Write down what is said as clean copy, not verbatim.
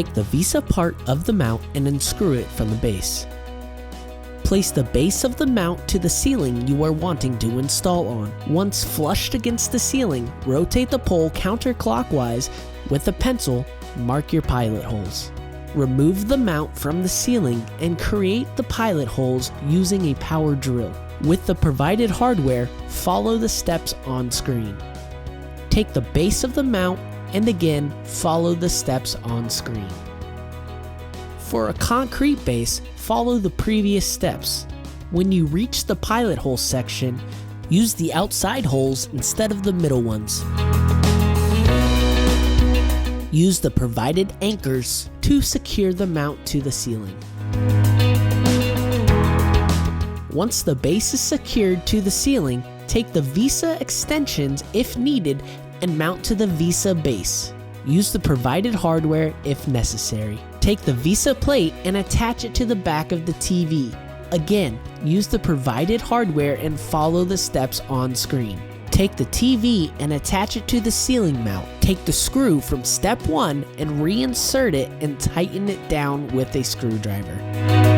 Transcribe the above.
Take the VESA part of the mount and unscrew it from the base. Place the base of the mount to the ceiling you are wanting to install on. Once flushed against the ceiling, rotate the pole counterclockwise with a pencil, mark your pilot holes. Remove the mount from the ceiling and create the pilot holes using a power drill. With the provided hardware, follow the steps on screen. Take the base of the mount and again follow the steps on screen. For a concrete base, follow the previous steps. When you reach the pilot hole section, use the outside holes instead of the middle ones. Use the provided anchors to secure the mount to the ceiling. Once the base is secured to the ceiling, take the VESA extensions if needed and mount to the VESA base. Use the provided hardware if necessary. Take the VESA plate and attach it to the back of the TV. Again, use the provided hardware and follow the steps on screen. Take the TV and attach it to the ceiling mount. Take the screw from step 1 and reinsert it and tighten it down with a screwdriver.